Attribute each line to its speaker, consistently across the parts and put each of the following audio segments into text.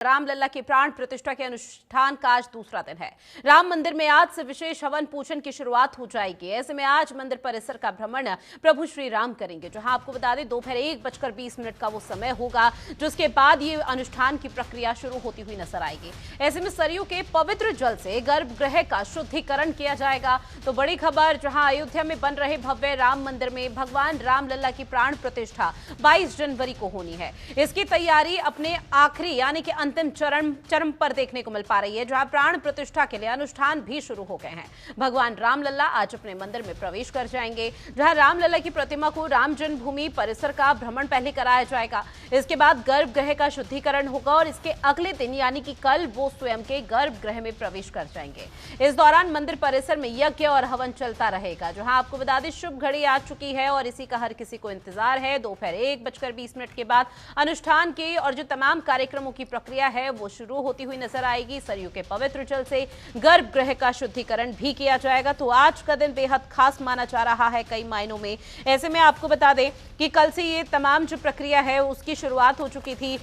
Speaker 1: रामलला की प्राण प्रतिष्ठा के अनुष्ठान का आज दूसरा दिन है। राम मंदिर में आज से विशेष हवन पूजन की शुरुआत हो जाएगी। ऐसे में आज मंदिर परिसर का भ्रमण प्रभु श्री राम करेंगे, जहां आपको बता दें दोपहर 1:20 का वो समय होगा, जिसके बाद ये अनुष्ठान की प्रक्रिया शुरू होती हुई नजर आएगी। ऐसे में सरयू के पवित्र जल से गर्भगृह का शुद्धिकरण किया जाएगा। तो बड़ी खबर, जहां अयोध्या में बन रहे भव्य राम मंदिर में भगवान रामलला की प्राण प्रतिष्ठा 22 जनवरी को होनी है। इसकी तैयारी अपने आखिरी यानी कि अंतिम चरम पर देखने को मिल पा रही है, जहां प्राण प्रतिष्ठा के लिए अनुष्ठान भी शुरू हो गए हैं। भगवान रामलला आज अपने मंदिर में प्रवेश कर जाएंगे, जहां रामलला की प्रतिमा को राम जन्मभूमि परिसर का भ्रमण पहले कराया जाएगा। इसके बाद गर्भगृह का शुद्धिकरण होगा और इसके अगले दिन यानी कि कल वो स्वयं के गर्भगृह में प्रवेश कर जाएंगे। इस दौरान मंदिर परिसर में यज्ञ और हवन चलता रहेगा, जहां आपको बता दें शुभ घड़ी आ चुकी है और इसी का हर किसी को इंतजार है। दोपहर 1:20 के बाद अनुष्ठान की और जो तमाम कार्यक्रमों की प्रक्रिया है वो शुरू होती हुई नजर आएगी। सरयू के पवित्र जल से गर्भगृह का शुद्धिकरण भी किया जाएगा। तो आज का दिन बेहद खास माना जा रहा है कई मायनों में। ऐसे में आपको बता दें कि कल से ये तमाम जो प्रक्रिया है उसकी शुरुआत हो चुकी थी।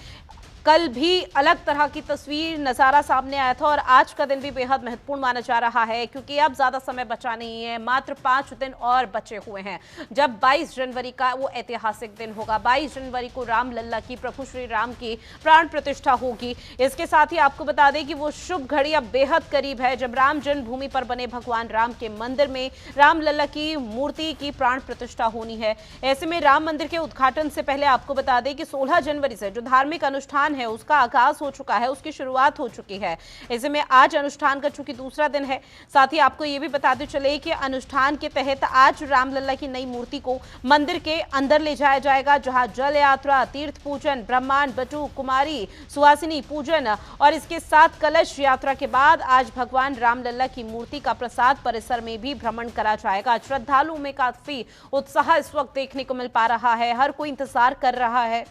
Speaker 1: कल भी अलग तरह की तस्वीर नज़ारा सामने आया था और आज का दिन भी बेहद महत्वपूर्ण माना जा रहा है, क्योंकि अब ज़्यादा समय बचा नहीं है, मात्र 5 दिन और बचे हुए हैं जब 22 जनवरी का वो ऐतिहासिक दिन होगा। 22 जनवरी को रामलला की, प्रभु श्री राम की प्राण प्रतिष्ठा होगी। इसके साथ ही आपको बता दें कि वो शुभ घड़ी अब बेहद करीब है, जब राम जन्मभूमि पर बने भगवान राम के मंदिर में रामलला की मूर्ति की प्राण प्रतिष्ठा होनी है। ऐसे में राम मंदिर के उद्घाटन से पहले आपको बता दें कि 16 जनवरी से जो धार्मिक अनुष्ठान है उसका आगाज हो चुका है, उसकी शुरुआत हो चुकी है। ऐसे में आज अनुष्ठान का चूंकि दूसरा दिन है, साथ ही आपको ये भी बताते चले कि अनुष्ठान के तहत आज रामलला की नई मूर्ति को मंदिर के अंदर ले जाया जाएगा, जहां जल यात्रा, तीर्थ पूजन, ब्रह्मांड बटू, कुमारी सुहासिनी पूजन और इसके साथ कलश यात्रा के बाद आज भगवान रामलला की मूर्ति का प्रसाद परिसर में भी भ्रमण करा जाएगा। श्रद्धालुओं में काफी उत्साह इस वक्त देखने को मिल पा रहा है। हर कोई इंतजार कर रहा है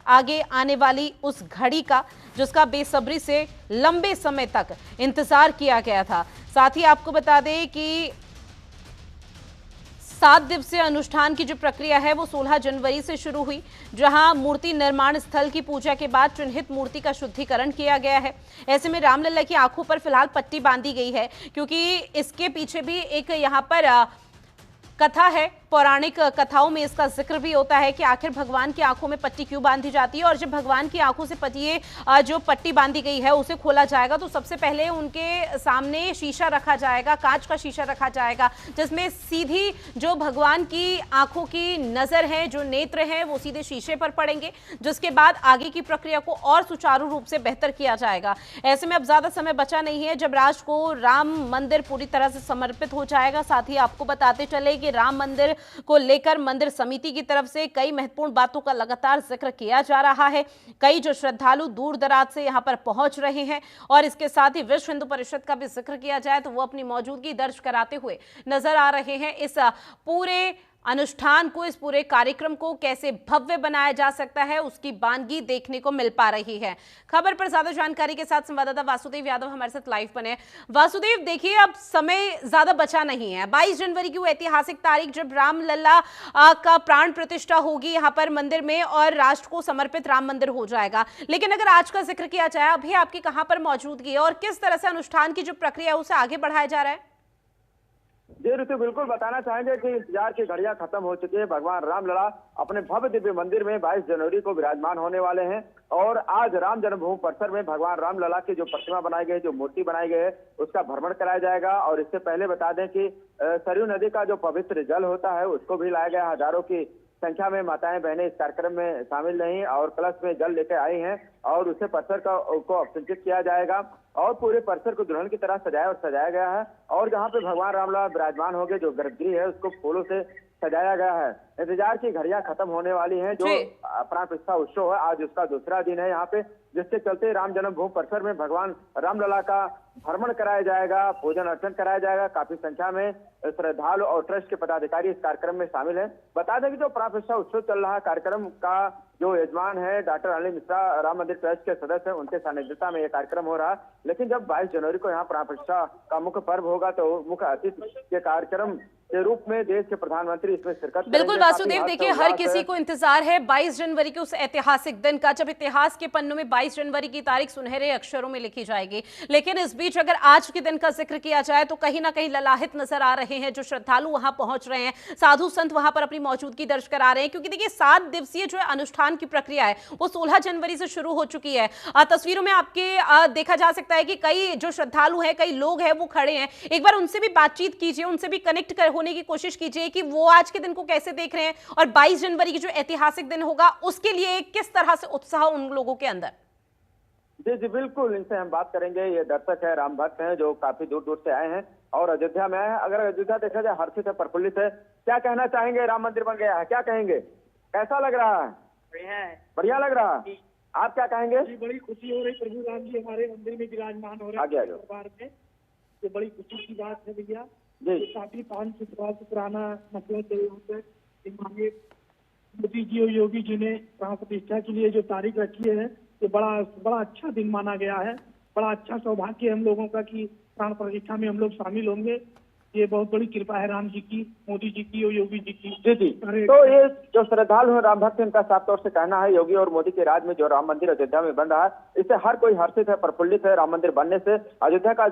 Speaker 1: आगे आने वाली उस घड़ी का, जिसका बेसब्री से लंबे समय तक इंतजार किया गया था। साथ ही आपको बता दें कि 7 दिवसीय अनुष्ठान की जो प्रक्रिया है वो 16 जनवरी से शुरू हुई, जहां मूर्ति निर्माण स्थल की पूजा के बाद चिन्हित मूर्ति का शुद्धिकरण किया गया है। ऐसे में रामलला की आंखों पर फिलहाल पट्टी बांधी गई है, क्योंकि इसके पीछे भी एक यहाँ पर कथा है। पौराणिक कथाओं में इसका जिक्र भी होता है कि आखिर भगवान की आंखों में पट्टी क्यों बांधी जाती है, और जब भगवान की आंखों से जो पट्टी बांधी गई है उसे खोला जाएगा तो सबसे पहले उनके सामने शीशा रखा जाएगा, कांच का शीशा रखा जाएगा, जिसमें सीधी जो भगवान की आंखों की नजर है, जो नेत्र हैं वो सीधे शीशे पर पड़ेंगे, जिसके बाद आगे की प्रक्रिया को और सुचारू रूप से बेहतर किया जाएगा। ऐसे में अब ज्यादा समय बचा नहीं है जब राष्ट्र को राम मंदिर पूरी तरह से समर्पित हो जाएगा। साथ ही आपको बताते चले कि राम मंदिर को लेकर मंदिर समिति की तरफ से कई महत्वपूर्ण बातों का लगातार जिक्र किया जा रहा है। कई जो श्रद्धालु दूर दराज से यहां पर पहुंच रहे हैं और इसके साथ ही विश्व हिंदू परिषद का भी जिक्र किया जाए तो वो अपनी मौजूदगी दर्ज कराते हुए नजर आ रहे हैं। इस पूरे अनुष्ठान को, इस पूरे कार्यक्रम को कैसे भव्य बनाया जा सकता है उसकी बानगी देखने को मिल पा रही है। खबर पर ज्यादा जानकारी के साथ संवाददाता वासुदेव यादव हमारे साथ लाइव बने। वासुदेव, देखिए अब समय ज्यादा बचा नहीं है। 22 जनवरी की वो ऐतिहासिक तारीख जब रामलला का प्राण प्रतिष्ठा होगी यहाँ पर मंदिर में और राष्ट्र को समर्पित राम मंदिर हो जाएगा। लेकिन अगर आज का जिक्र किया जाए, अभी आपकी कहाँ पर मौजूदगी है और किस तरह से अनुष्ठान की जो प्रक्रिया है उसे आगे बढ़ाया जा रहा है?
Speaker 2: जी ऋतु, बिल्कुल बताना चाहेंगे कि इंतजार की घड़ियां खत्म हो चुकी है। भगवान रामलला अपने भव्य दिव्य मंदिर में 22 जनवरी को विराजमान होने वाले हैं और आज राम जन्मभूमि परिसर में भगवान रामलला की जो प्रतिमा बनाई गई है, जो मूर्ति बनाई गई है, उसका भ्रमण कराया जाएगा। और इससे पहले बता दें कि सरयू नदी का जो पवित्र जल होता है उसको भी लाया गया। हजारों की संख्या में माताएं बहनें इस कार्यक्रम में शामिल रही और कलश में जल लेकर आई हैं और उसे परिसर को अवसिंचित किया जाएगा और पूरे परिसर को दुल्हन की तरह सजाया गया है। और जहां पे भगवान रामलला विराजमान होंगे, जो गर्भगृह है उसको फूलों से सजाया गया है। इंतजार की घड़ियां खत्म होने वाली हैं। जो प्राण प्रतिष्ठा उत्सव है आज उसका दूसरा दिन है यहाँ पे, जिसके चलते राम जन्मभूमि परिसर में भगवान रामलला का भ्रमण कराया जाएगा, पूजन अर्चन कराया जाएगा। काफी संख्या में श्रद्धालु और ट्रस्ट के पदाधिकारी इस कार्यक्रम में शामिल हैं। बता दें कि जो प्राण प्रतिष्ठा उत्सव चल रहा है, कार्यक्रम का जो यजमान है डॉक्टर अनिल मिश्रा, राम मंदिर ट्रस्ट के सदस्य हैं, उनके सानिध्यता में यह कार्यक्रम हो रहा है। लेकिन जब 22 जनवरी को यहाँ प्राण प्रतिष्ठा का मुख्य पर्व होगा तो मुख्य अतिथि के कार्यक्रम के रूप में देश के प्रधानमंत्री इसमें शिरकत
Speaker 1: बिल्कुल
Speaker 2: करेंगे।
Speaker 1: वासुदेव,
Speaker 2: काफी
Speaker 1: देखिए हर
Speaker 2: हर्षोल्लास
Speaker 1: किसी
Speaker 2: है।
Speaker 1: को इंतजार है 22 जनवरी के उस ऐतिहासिक दिन का, जब इतिहास के पन्नों में 22 जनवरी की तारीख सुनहरे अक्षरों में लिखी जाएगी। लेकिन इस बीच अगर आज के दिन का जिक्र किया जाए तो कहीं ना कहीं ललाहित नजर आ रहे हैं जो श्रद्धालु वहां पहुंच रहे हैं, साधु संत वहां पर अपनी मौजूदगी दर्ज करा रहे हैं। क्योंकि देखिए 7 दिवसीय जो है अनुष्ठान की प्रक्रिया है वो 16 जनवरी से शुरू हो चुकी है। तस्वीरों में आपके देखा जा सकता है कि कई जो श्रद्धालु हैं, कई लोग हैं वो खड़े हैं। एक बार उनसे भी बातचीत कीजिए, उनसे भी कनेक्ट होने की कोशिश कीजिए कि वो आज के दिन को कैसे देख रहे हैं और 22 जनवरी की जो ऐतिहासिक दिन होगा उसके लिए किस तरह से उत्साह उन लोगों के अंदर।
Speaker 2: जी जी बिल्कुल, इनसे हम बात करेंगे। ये दर्शक है, राम भक्त हैं जो काफी दूर दूर से आए हैं और अयोध्या में आए हैं। अगर अयोध्या देखा जाए हर्षित है, प्रफुल्लित है। क्या कहना चाहेंगे? राम मंदिर बन गया है, क्या कहेंगे? कैसा लग रहा है? बढ़िया लग रहा है। आप क्या कहेंगे?
Speaker 3: जी, बड़ी खुशी हो रही, प्रभु राम जी हमारे मंदिर में विराजमान हो रहे
Speaker 2: आगे आ
Speaker 3: हैं
Speaker 2: जाओ।
Speaker 3: दरबार में। ये बड़ी खुशी की बात है भैया।
Speaker 2: जी।
Speaker 3: ये काफी 500 साल से पुराना मसला चल रहा है। माननीय मोदी जी और योगी जी ने प्राण प्रतिष्ठा के लिए जो तारीख रखी है, ये बड़ा अच्छा दिन माना गया है। बड़ा अच्छा सौभाग्य है हम लोगों का कि प्राण प्रतिष्ठा में हम लोग शामिल होंगे। ये बहुत बड़ी कृपा है राम जी की, मोदी जी की और योगी जी की।
Speaker 2: जी जी, तो ये जो श्रद्धालु है राम भक्त, इनका साफ तौर से कहना है योगी और मोदी के राज में जो राम मंदिर अयोध्या में बन रहा है, इससे हर कोई हर्षित है, प्रफुल्लित है। राम मंदिर बनने से अयोध्या का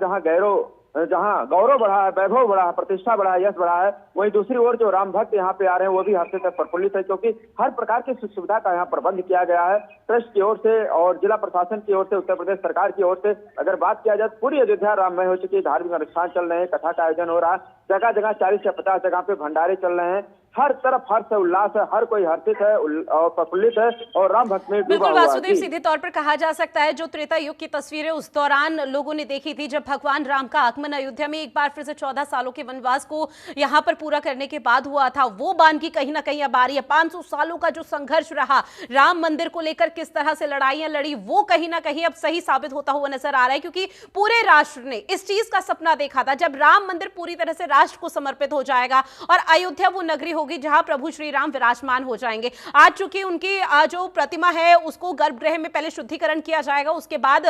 Speaker 2: जहाँ गौरव बढ़ा है, वैभव बढ़ा है, प्रतिष्ठा बढ़ा है, यश बढ़ा है, वहीं दूसरी ओर जो राम भक्त यहाँ पे आ रहे हैं वो भी हर्षित है, प्रफुल्लित है। क्योंकि हर प्रकार की सुख सुविधा का यहाँ प्रबंध किया गया है ट्रस्ट की ओर से और जिला प्रशासन की ओर से, उत्तर प्रदेश सरकार की ओर से। अगर बात किया जाए पूरी अयोध्या राममय हो चुकी है। धार्मिक अनुष्ठान चल रहे हैं, कथा का आयोजन हो रहा है, जगह जगह 40 से 50 जगह पे भंडारे चल रहे हैं। हर तरफ हर्ष है, उल्लास है, हर कोई हर्षित है और प्रफुल्लित है और राम भक्त में डूबा
Speaker 1: बिल्कुल
Speaker 2: हुआ है।
Speaker 1: वासुदेव, सीधे तौर पर कहा जा सकता है जो त्रेता युग की तस्वीरें उस दौरान लोगों ने देखी थी जब भगवान राम का आगमन अयोध्या में एक बार फिर से 14 सालों के वनवास को यहां पर पूरा करने के बाद हुआ था, वो बानगी कहीं ना कहीं अब आ रही है। 500 सालों का जो संघर्ष रहा राम मंदिर को लेकर, किस तरह से लड़ाइयां लड़ी, वो कहीं ना कहीं अब सही साबित होता हुआ नजर आ रहा है। क्योंकि पूरे राष्ट्र ने इस चीज का सपना देखा था जब राम मंदिर पूरी तरह से राष्ट्र को समर्पित हो जाएगा और अयोध्या वो नगरी होगी जहां प्रभु श्री राम विराजमान हो जाएंगे। आज चूंकि उनकी जो प्रतिमा है उसको गर्भगृह में पहले शुद्धिकरण किया जाएगा, उसके बाद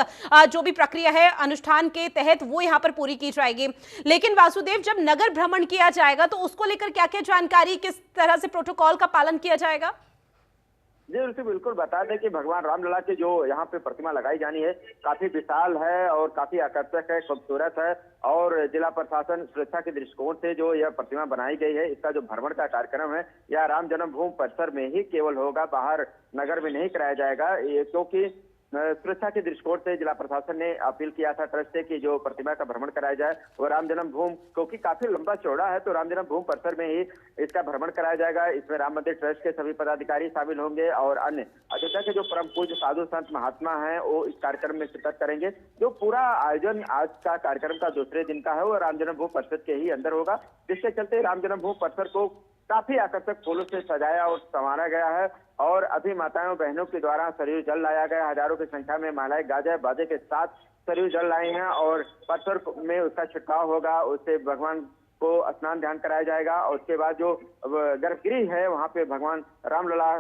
Speaker 1: जो भी प्रक्रिया है अनुष्ठान के तहत वो यहां पर पूरी की जाएगी। लेकिन वासुदेव, जब नगर भ्रमण किया जाएगा तो उसको लेकर क्या क्या जानकारी, किस तरह से प्रोटोकॉल का पालन किया जाएगा?
Speaker 2: जी उसे बिल्कुल बता दें कि भगवान रामलला की जो यहाँ पे प्रतिमा लगाई जानी है काफी विशाल है और काफी आकर्षक है, खूबसूरत है। और जिला प्रशासन सुरक्षा के दृष्टिकोण से जो यह प्रतिमा बनाई गई है, इसका जो भ्रमण का कार्यक्रम है यह राम जन्मभूमि परिसर में ही केवल होगा, बाहर नगर में नहीं कराया जाएगा। ये क्योंकि सुरक्षा के दृष्टिकोण से जिला प्रशासन ने अपील किया था ट्रस्ट से कि जो प्रतिमा का भ्रमण कराया जाए वो राम जन्मभूमि, क्योंकि काफी लंबा चौड़ा है, तो राम जन्मभूमि परिसर में ही इसका भ्रमण कराया जाएगा। इसमें राम मंदिर ट्रस्ट के सभी पदाधिकारी शामिल होंगे और अन्य अयोध्या के जो परम पूज्य साधु संत महात्मा हैं वो इस कार्यक्रम में शिरकत करेंगे। जो पूरा आयोजन आज का कार्यक्रम का दूसरे दिन का है वो राम जन्मभूमि परिसर के ही अंदर होगा, जिसके चलते राम जन्मभूमि परिसर को काफी आकर्षक फूलों से सजाया और संवारा गया है। और अभी माताओं बहनों के द्वारा सरयू जल लाया गया, हजारों की संख्या में महिलाएं गाजे बाजे के साथ सरयू जल लाई हैं और पत्थर में उसका छिड़काव होगा, उससे भगवान को स्नान ध्यान कराया जाएगा। और उसके बाद जो गर्भगृह है वहां पे भगवान रामलला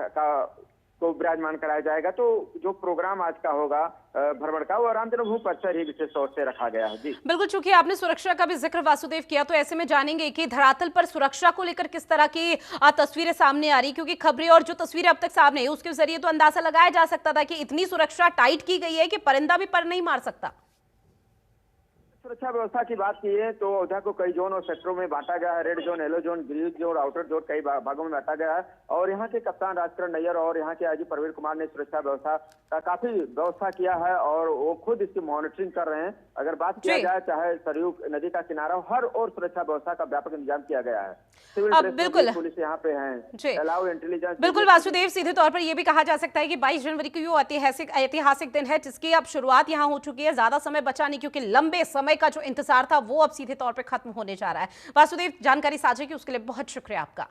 Speaker 2: को विराजमान कराया जाएगा। तो जो प्रोग्राम आज का होगा भ्रमण का वो राम जन्मभूमि परिसर ही विशेष तौर से रखा गया है। जी
Speaker 1: बिल्कुल, चूंकि आपने सुरक्षा का भी जिक्र वासुदेव किया तो ऐसे में जानेंगे कि धरातल पर सुरक्षा को लेकर किस तरह की तस्वीरें सामने आ रही, क्योंकि खबरें और जो तस्वीरें अब तक सामने है उसके जरिए तो अंदाजा लगाया जा सकता था कि इतनी सुरक्षा टाइट की गई है कि परिंदा भी पर नहीं मार सकता।
Speaker 2: सुरक्षा व्यवस्था की बात की है तो अयोध्या को कई जोन और सेक्टरों में बांटा गया है। Red zone, yellow zone, green zone, outer zone कई भागों में बांटा गया है। और यहाँ के कप्तान राजकरण नैयर और यहाँ के आईजी प्रवीण कुमार ने सुरक्षा व्यवस्था का काफी व्यवस्था किया है और वो खुद इसकी मॉनिटरिंग कर रहे हैं। अगर बात किया जाए चाहे सरयू नदी का किनारा, हर और सुरक्षा व्यवस्था का व्यापक इंतजाम किया गया है।
Speaker 1: बिल्कुल
Speaker 2: पुलिस यहाँ पे है, अलाउ इंटेलिजेंस।
Speaker 1: बिल्कुल वासुदेव, सीधे तौर पर यह भी कहा जा सकता है कि 22 जनवरी को यो ऐतिहासिक दिन है जिसकी अब शुरुआत यहाँ हो चुकी है। ज्यादा समय बचा नहीं क्योंकि लंबे समय का जो इंतजार था वो अब सीधे तौर पर खत्म होने जा रहा है। वासुदेव, जानकारी साझा की उसके लिए बहुत शुक्रिया आपका।